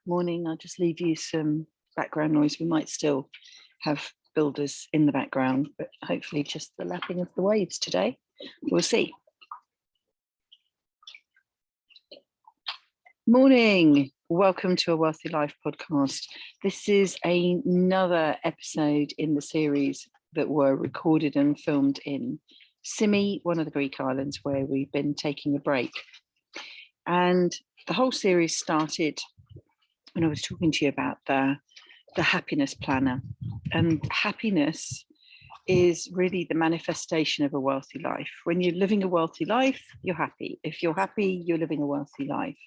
Morning. I'll just leave you some background noise. We might still have builders in the background, but hopefully just the lapping of the waves today. We'll see. Morning. Welcome to a Wealthy Life podcast. This is another episode in the series that were recorded and filmed in Symi, one of the Greek islands where we've been taking a break. And the whole series started when I was talking to you about the happiness planner. And happiness is really the manifestation of a wealthy life. When you're living a wealthy life, you're happy. If you're happy, you're living a wealthy life.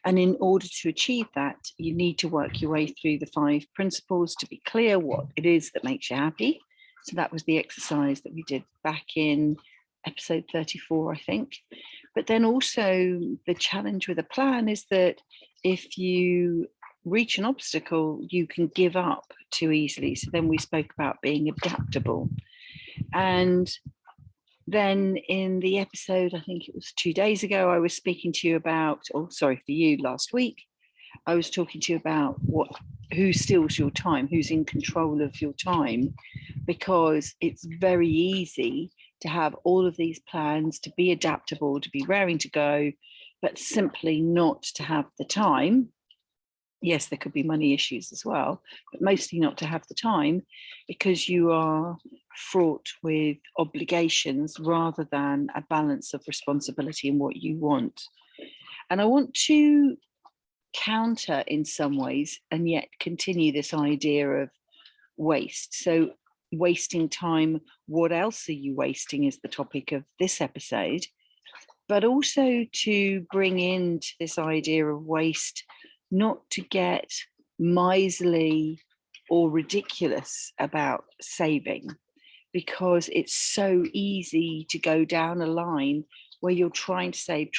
And in order to achieve that, you need to work your way through the 5 principles to be clear what it is that makes you happy. So that was the exercise that we did back in episode 34, I think. But then also the challenge with a plan is that if you reach an obstacle, you can give up too easily. So then we spoke about being adaptable. And then in the episode, I think it was 2 days ago, I was speaking to you about, for you last week, I was talking to you about who steals your time, who's in control of your time, because it's very easy to have all of these plans, to be adaptable, to be raring to go, but simply not to have the time. Yes, there could be money issues as well, but mostly not to have the time because you are fraught with obligations rather than a balance of responsibility and what you want. And I want to counter in some ways and yet continue this idea of waste. So wasting time, what else are you wasting is the topic of this episode, but also to bring into this idea of waste, not to get miserly or ridiculous about saving, because it's so easy to go down a line where you're trying to save,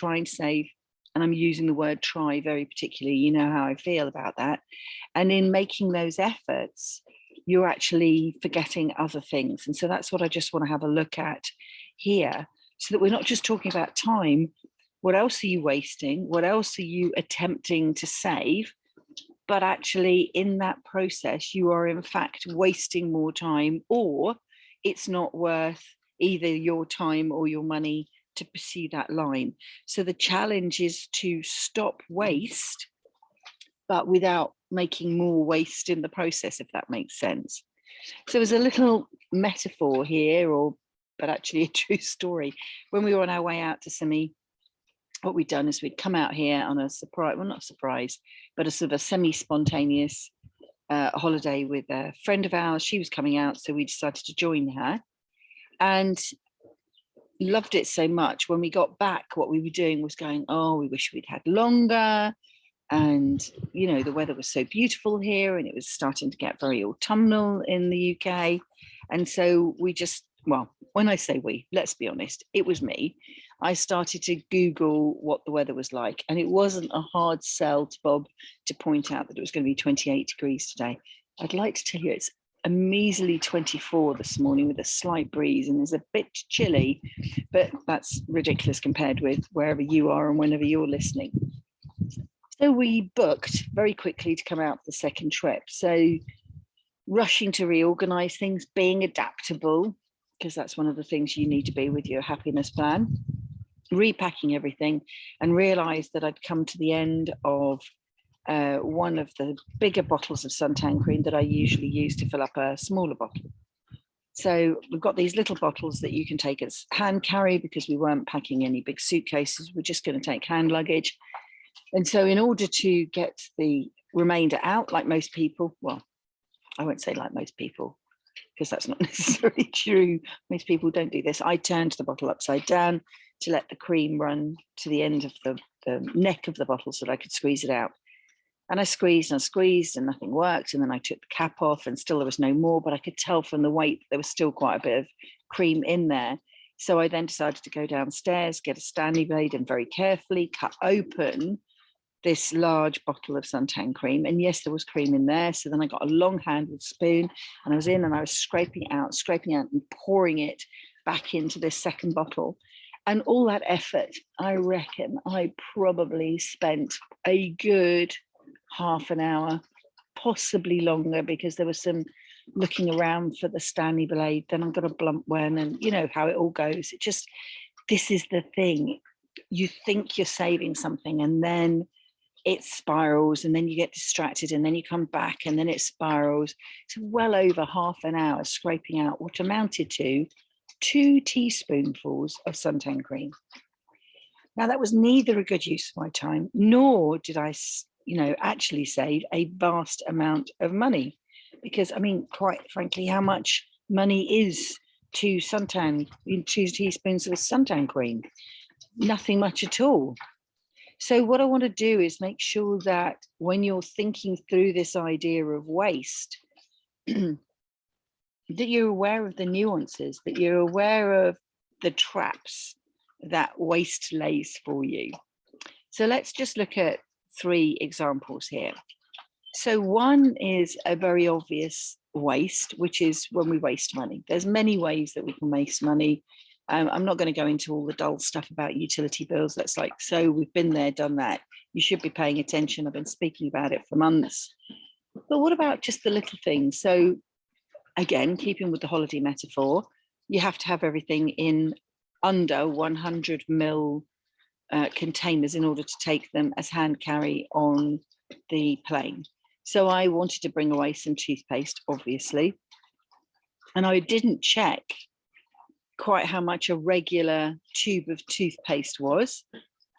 and I'm using the word try very particularly, you know how I feel about that. And in making those efforts, you're actually forgetting other things. And so that's what I just want to have a look at here, so that we're not just talking about time. What else are you wasting? What else are you attempting to save? But actually in that process, you are in fact wasting more time, or it's not worth either your time or your money to pursue that line. So the challenge is to stop waste, but without making more waste in the process, if that makes sense. So there's a little metaphor here, but actually a true story. When we were on our way out to Symi, what we'd done is we'd come out here on a surprise, well, not surprise, but a sort of a semi-spontaneous holiday with a friend of ours. She was coming out, so we decided to join her and loved it so much. When we got back, what we were doing was going, we wish we'd had longer. And, the weather was so beautiful here and it was starting to get very autumnal in the UK. And so we just, when I say we, let's be honest, it was me. I started to Google what the weather was like, and it wasn't a hard sell to Bob to point out that it was going to be 28 degrees today. I'd like to tell you it's a measly 24 this morning with a slight breeze, and it's a bit chilly, but that's ridiculous compared with wherever you are and whenever you're listening. So we booked very quickly to come out the second trip. So rushing to reorganize things, being adaptable, because that's one of the things you need to be with your happiness plan, repacking everything, and realized that I'd come to the end of one of the bigger bottles of suntan cream that I usually use to fill up a smaller bottle. So we've got these little bottles that you can take as hand carry because we weren't packing any big suitcases. We're just going to take hand luggage. And so in order to get the remainder out, like most people, well, I won't say like most people, because that's not necessarily true. Most people don't do this. I turned the bottle upside down to let the cream run to the end of the neck of the bottle so that I could squeeze it out. And I squeezed and nothing worked. And then I took the cap off and still there was no more, but I could tell from the weight there was still quite a bit of cream in there. So I then decided to go downstairs, get a Stanley blade and very carefully cut open this large bottle of suntan cream. And yes, there was cream in there. So then I got a long handled spoon and I was in and I was scraping out and pouring it back into this second bottle. And all that effort, I reckon I probably spent a good half an hour, possibly longer, because there was some looking around for the Stanley blade. Then I got a blunt one, and you know how it all goes. It just, this is the thing. You think you're saving something, and then it spirals, and then you get distracted, and then you come back, and then it spirals. It's well over half an hour scraping out what amounted to 2 teaspoonfuls of suntan cream. Now, that was neither a good use of my time, nor did I, actually save a vast amount of money. Because, I mean, quite frankly, how much money is 2 teaspoons of suntan cream? Nothing much at all. So what I want to do is make sure that when you're thinking through this idea of waste, that you're aware of the nuances, that you're aware of the traps that waste lays for you. So let's just look at 3 examples here. So one is a very obvious waste, which is when we waste money. There's many ways that we can waste money. I'm not going to go into all the dull stuff about utility bills. That's like, so we've been there, done that. You should be paying attention. I've been speaking about it for months. But what about just the little things? So again, keeping with the holiday metaphor, you have to have everything in under 100 ml containers in order to take them as hand carry on the plane. So I wanted to bring away some toothpaste, obviously. And I didn't check quite how much a regular tube of toothpaste was.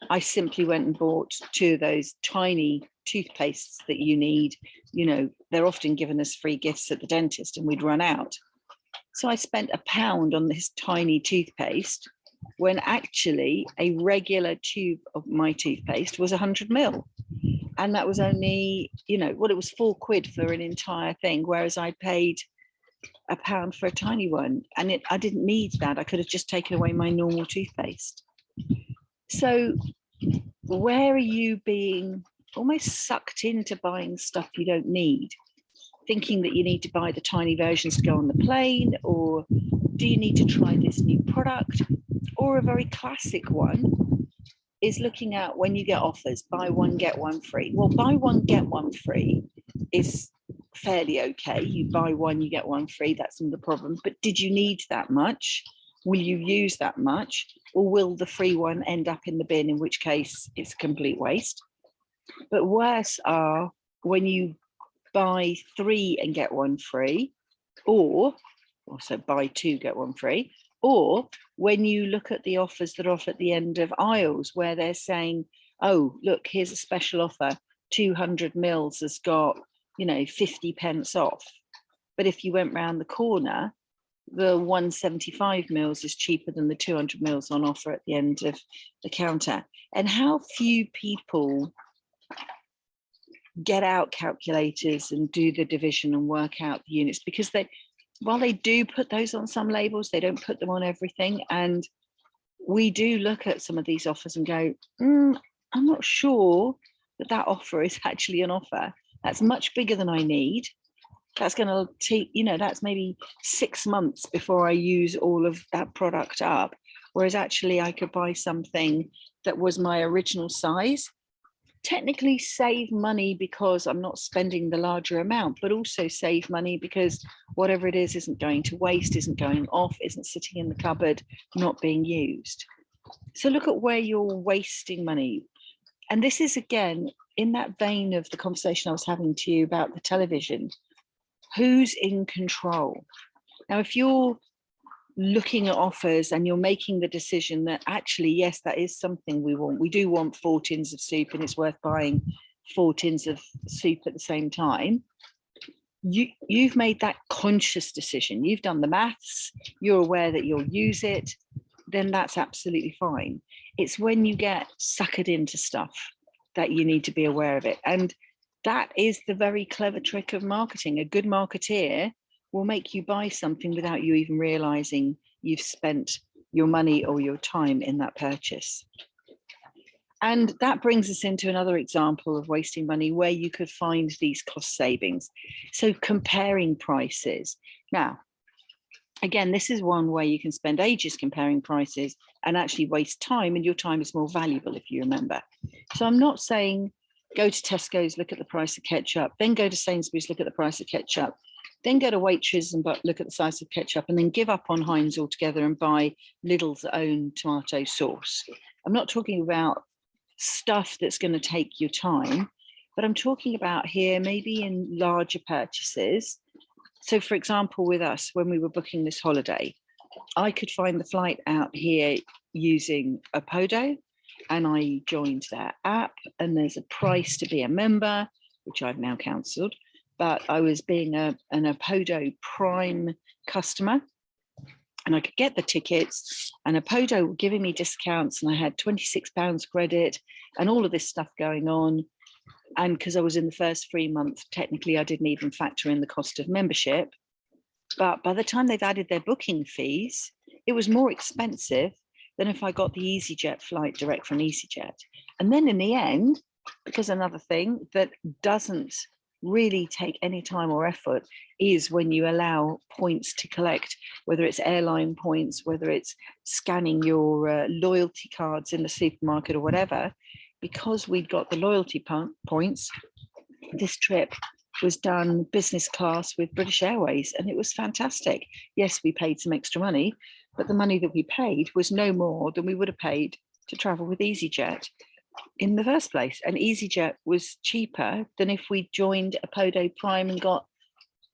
I simply went and bought 2 of those tiny toothpastes that you need. You know, they're often given as free gifts at the dentist, and we'd run out. So I spent £1 on this tiny toothpaste, when actually a regular tube of my toothpaste was 100 ml. And that was only, it was £4 for an entire thing, whereas I paid £1 for a tiny one, and I didn't need that. I could have just taken away my normal toothpaste. So where are you being almost sucked into buying stuff you don't need, thinking that you need to buy the tiny versions to go on the plane, or do you need to try this new product? Or a very classic one is looking at when you get offers, buy one, get one free. Well, buy one, get one free is fairly okay. You buy one, you get one free, that's not the problem. But did you need that much? Will you use that much? Or will the free one end up in the bin, in which case it's a complete waste? But worse are when you buy 3 and get one free, or also buy 2, get one free, or when you look at the offers that are off at the end of aisles, where they're saying, oh, look, here's a special offer, 200 mils has got 50 pence off. But if you went round the corner, the 175 mils is cheaper than the 200 mils on offer at the end of the counter. And how few people get out calculators and do the division and work out the units, because while they do put those on some labels, they don't put them on everything. And we do look at some of these offers and go, I'm not sure that offer is actually an offer. That's much bigger than I need. That's going to take, that's maybe 6 months before I use all of that product up. Whereas actually I could buy something that was my original size, technically save money because I'm not spending the larger amount, but also save money because whatever it is isn't going to waste, isn't going off, isn't sitting in the cupboard, not being used. So look at where you're wasting money. And this is, again, in that vein of the conversation I was having to you about the television. Who's in control? Now, if you're looking at offers and you're making the decision that actually, yes, that is something we want. We do want 4 tins of soup, and it's worth buying 4 tins of soup at the same time. You've made that conscious decision. You've done the maths. You're aware that you'll use it. Then that's absolutely fine. It's when you get suckered into stuff that you need to be aware of it. And that is the very clever trick of marketing. A good marketeer will make you buy something without you even realizing you've spent your money or your time in that purchase. And that brings us into another example of wasting money where you could find these cost savings. So comparing prices. Now, again, this is one way you can spend ages comparing prices and actually waste time, and your time is more valuable if you remember. So I'm not saying go to Tesco's, look at the price of ketchup, then go to Sainsbury's, look at the price of ketchup, then go to Waitrose and look at the size of ketchup, and then give up on Heinz altogether and buy Lidl's own tomato sauce. I'm not talking about stuff that's going to take your time, but I'm talking about here maybe in larger purchases. So for example, with us, when we were booking this holiday, I could find the flight out here using Apodo, and I joined their app, and there's a price to be a member, which I've now cancelled, but I was being an Apodo Prime customer, and I could get the tickets, and Apodo were giving me discounts, and I had £26 credit and all of this stuff going on. And because I was in the first 3 months, technically I didn't even factor in the cost of membership. But by the time they've added their booking fees, it was more expensive than if I got the EasyJet flight direct from EasyJet. And then in the end, because another thing that doesn't really take any time or effort is when you allow points to collect, whether it's airline points, whether it's scanning your loyalty cards in the supermarket or whatever. Because we'd got the loyalty points, this trip was done business class with British Airways, and it was fantastic. Yes, we paid some extra money, but the money that we paid was no more than we would have paid to travel with EasyJet in the first place. And EasyJet was cheaper than if we joined Apodo Prime and got,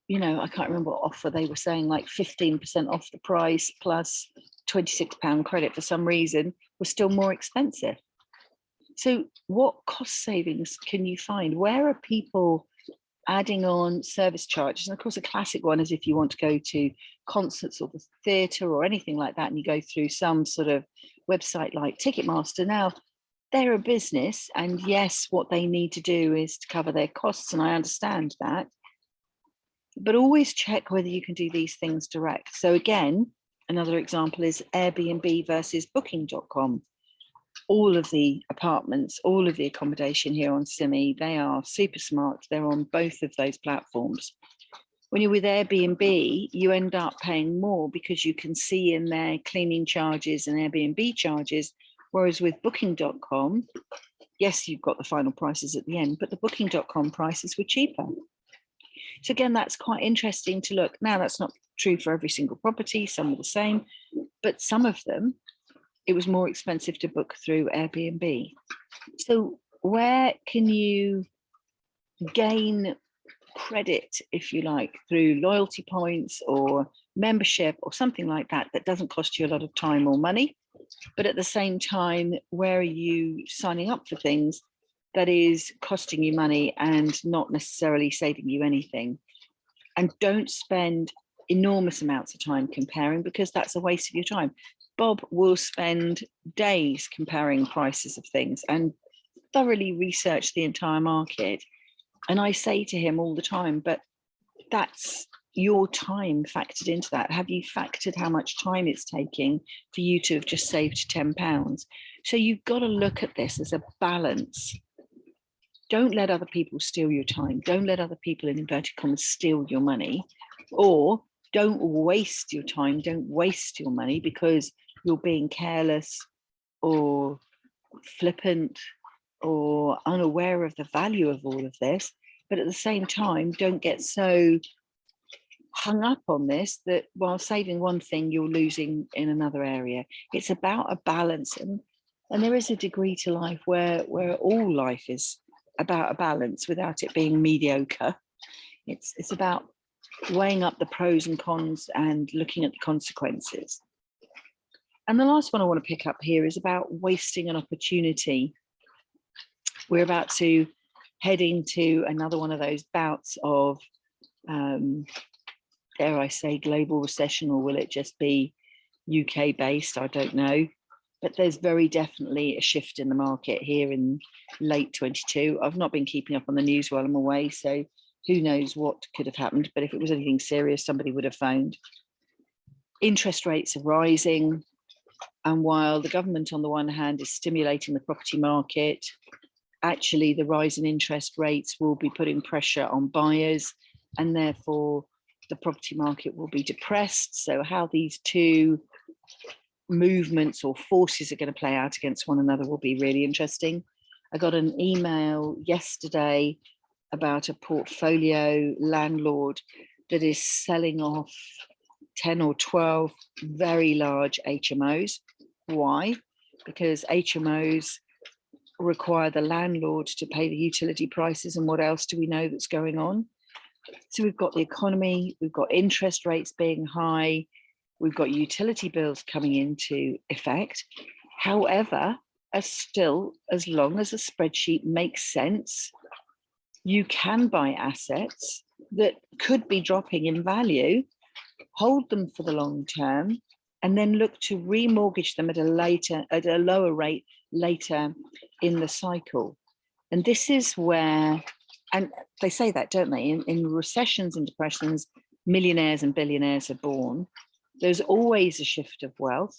I can't remember what offer they were saying, like 15% off the price plus £26 credit for some reason, was still more expensive. So what cost savings can you find? Where are people adding on service charges? And of course, a classic one is if you want to go to concerts or the theatre or anything like that, and you go through some sort of website like Ticketmaster. Now, they're a business, and yes, what they need to do is to cover their costs, and I understand that. But always check whether you can do these things direct. So again, another example is Airbnb versus Booking.com. All of the apartments, all of the accommodation here on Simi, they are super smart. They're on both of those platforms. When you're with Airbnb, you end up paying more because you can see in their cleaning charges and Airbnb charges. Whereas with Booking.com, yes, you've got the final prices at the end, but the Booking.com prices were cheaper. So again, that's quite interesting to look. Now, that's not true for every single property. Some are the same, but some of them, it was more expensive to book through Airbnb. So where can you gain credit, if you like, through loyalty points or membership or something like that, that doesn't cost you a lot of time or money, but at the same time, where are you signing up for things that is costing you money and not necessarily saving you anything? And don't spend enormous amounts of time comparing, because that's a waste of your time. Bob will spend days comparing prices of things and thoroughly research the entire market. And I say to him all the time, but that's your time factored into that. Have you factored how much time it's taking for you to have just saved £10? So you've got to look at this as a balance. Don't let other people steal your time. Don't let other people, in inverted commas, steal your money. Or don't waste your time. Don't waste your money because you're being careless or flippant or unaware of the value of all of this. But at the same time, don't get so hung up on this that while saving one thing, you're losing in another area. It's about a balance. And there is a degree to life where all life is about a balance without it being mediocre. It's about weighing up the pros and cons and looking at the consequences. And the last one I want to pick up here is about wasting an opportunity. We're about to head into another one of those bouts of, dare I say, global recession, or will it just be UK based? I don't know. But there's very definitely a shift in the market here in late 22. I've not been keeping up on the news while I'm away, so who knows what could have happened. But if it was anything serious, somebody would have phoned. Interest rates are rising. And while the government, on the one hand, is stimulating the property market, actually the rise in interest rates will be putting pressure on buyers, and therefore the property market will be depressed. So how these two movements or forces are going to play out against one another will be really interesting. I got an email yesterday about a portfolio landlord that is selling off 10 or 12 very large HMOs. Why? Because HMOs require the landlord to pay the utility prices, and what else do we know that's going on? So we've got the economy, we've got interest rates being high, we've got utility bills coming into effect. However, as long as a spreadsheet makes sense, you can buy assets that could be dropping in value, hold them for the long term, and then look to remortgage them at a lower rate later in the cycle. And this is where, and they say that, don't they? In recessions and depressions, millionaires and billionaires are born. There's always a shift of wealth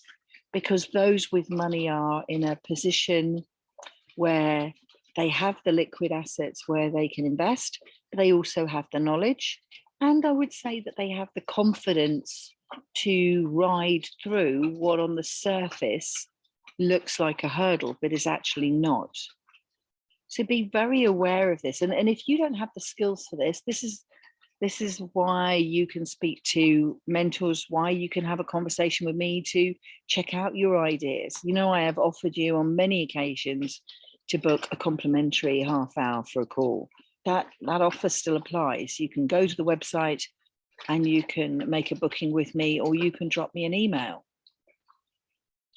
because those with money are in a position where they have the liquid assets where they can invest, but they also have the knowledge. And I would say that they have the confidence to ride through what on the surface looks like a hurdle, but is actually not. So be very aware of this. And if you don't have the skills for this, this is why you can speak to mentors, why you can have a conversation with me to check out your ideas. You know, I have offered you on many occasions to book a complimentary half hour for a call. That offer still applies. You can go to the website and you can make a booking with me, or you can drop me an email.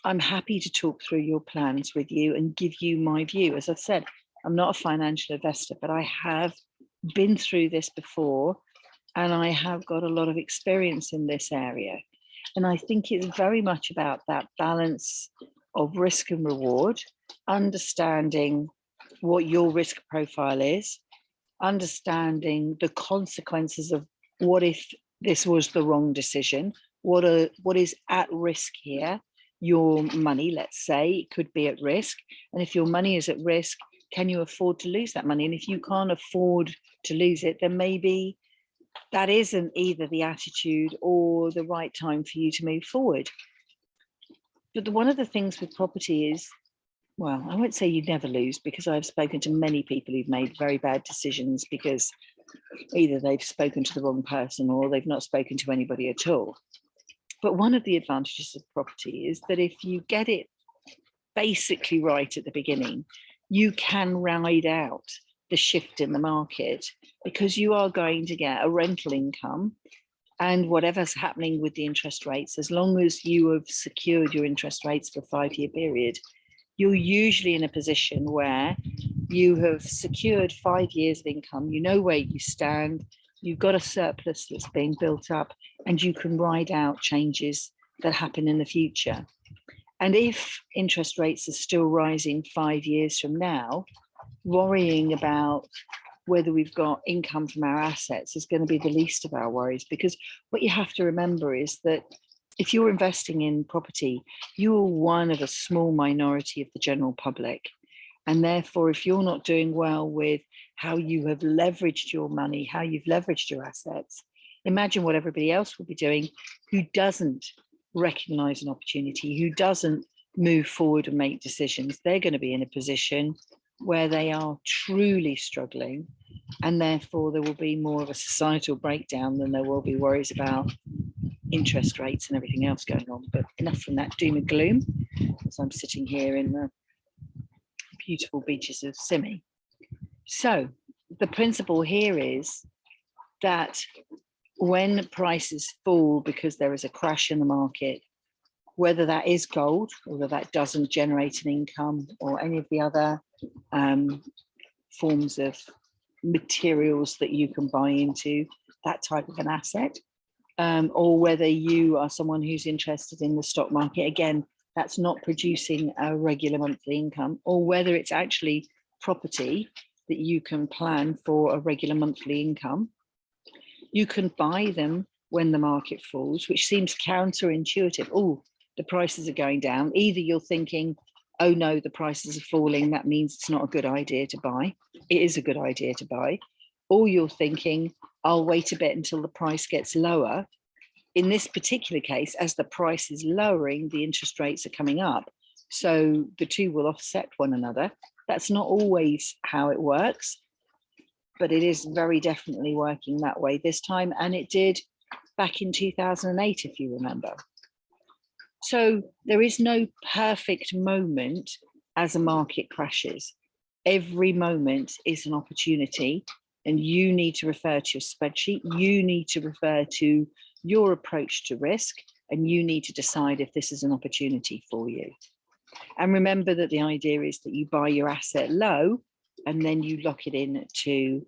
I'm happy to talk through your plans with you and give you my view. As I've said, I'm not a financial investor, but I have been through this before and I have got a lot of experience in this area. And I think it's very much about that balance of risk and reward, understanding what your risk profile is, understanding the consequences of what if this was the wrong decision, what is at risk here. Your money, let's say, could be at risk. And if your money is at risk, can you afford to lose that money? And if you can't afford to lose it, then maybe that isn't either the attitude or the right time for you to move forward. But one of the things with property is, well, I won't say you never lose, because I've spoken to many people who've made very bad decisions because either they've spoken to the wrong person or they've not spoken to anybody at all. But one of the advantages of property is that if you get it basically right at the beginning, you can ride out the shift in the market because you are going to get a rental income, and whatever's happening with the interest rates, as long as you have secured your interest rates for a 5-year period, you're usually in a position where you have secured 5 years of income, you know where you stand, you've got a surplus that's being built up, and you can ride out changes that happen in the future. And if interest rates are still rising 5 years from now, worrying about whether we've got income from our assets is going to be the least of our worries, because what you have to remember is that if you're investing in property, you're one of a small minority of the general public. And therefore, if you're not doing well with how you have leveraged your money, how you've leveraged your assets, imagine what everybody else will be doing who doesn't recognize an opportunity, who doesn't move forward and make decisions. They're going to be in a position where they are truly struggling, and therefore there will be more of a societal breakdown than there will be worries about interest rates and everything else going on. But enough from that doom and gloom, as I'm sitting here in the beautiful beaches of Simi. So the principle here is that when prices fall because there is a crash in the market, whether that is gold, or whether that doesn't generate an income, or any of the other forms of materials that you can buy into that type of an asset, or whether you are someone who's interested in the stock market, again, that's not producing a regular monthly income, or whether it's actually property that you can plan for a regular monthly income. You can buy them when the market falls, which seems counterintuitive. Oh, the prices are going down. Either you're thinking, oh no, the prices are falling, that means it's not a good idea to buy. It is a good idea to buy. Or you're thinking, I'll wait a bit until the price gets lower. In this particular case, as the price is lowering, the interest rates are coming up. So the two will offset one another. That's not always how it works, but it is very definitely working that way this time. And it did back in 2008, if you remember. So there is no perfect moment as a market crashes. Every moment is an opportunity, and you need to refer to your spreadsheet. You need to refer to your approach to risk, and you need to decide if this is an opportunity for you. And remember that the idea is that you buy your asset low and then you lock it in to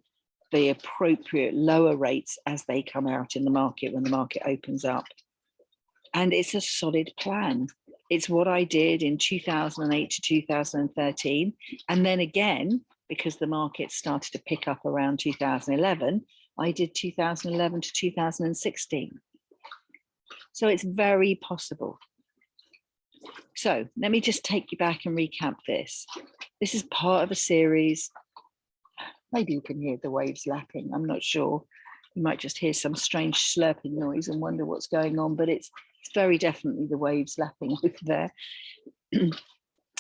the appropriate lower rates as they come out in the market when the market opens up. And it's a solid plan. It's what I did in 2008 to 2013. And then again, because the market started to pick up around 2011, I did 2011 to 2016. So it's very possible. So let me just take you back and recap this. This is part of a series. Maybe you can hear the waves lapping. I'm not sure. You might just hear some strange slurping noise and wonder what's going on, but it's very definitely the waves lapping over there.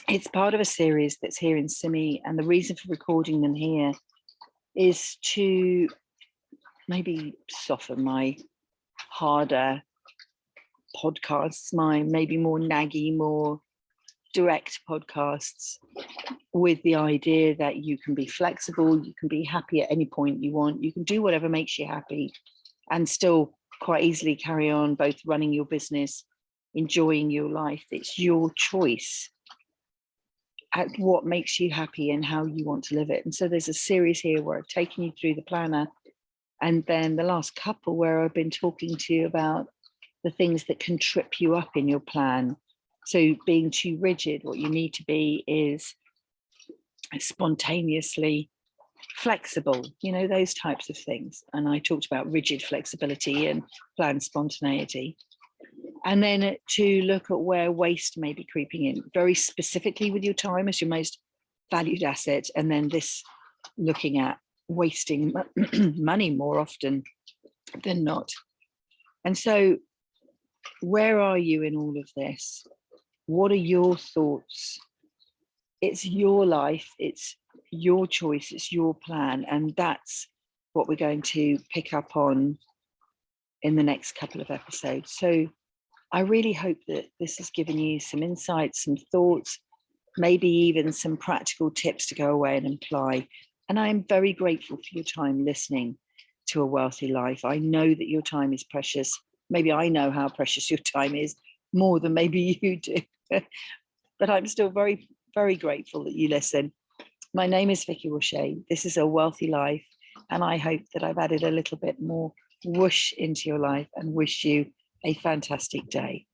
It's part of a series that's here in Simi, and the reason for recording them here is to maybe soften my harder podcasts, my maybe more naggy, more direct podcasts, with the idea that you can be flexible, you can be happy at any point you want, you can do whatever makes you happy and still quite easily carry on both running your business, enjoying your life. It's your choice at what makes you happy and how you want to live it. And so there's a series here where I've taken you through the planner, and then the last couple where I've been talking to you about the things that can trip you up in your plan. So being too rigid, what you need to be is spontaneously flexible, those types of things. And I talked about rigid flexibility and plan spontaneity. And then to look at where waste may be creeping in, very specifically with your time as your most valued asset. And then this looking at wasting money more often than not. And so where are you in all of this? What are your thoughts? It's your life, it's your choice, it's your plan. And that's what we're going to pick up on in the next couple of episodes. So I really hope that this has given you some insights, some thoughts, maybe even some practical tips to go away and apply. And I am very grateful for your time listening to A Wealthy Life. I know that your time is precious. Maybe I know how precious your time is more than maybe you do. But I'm still very, very grateful that you listen. My name is Vicky Roche. This is A Wealthy Life. And I hope that I've added a little bit more whoosh into your life and wish you a fantastic day.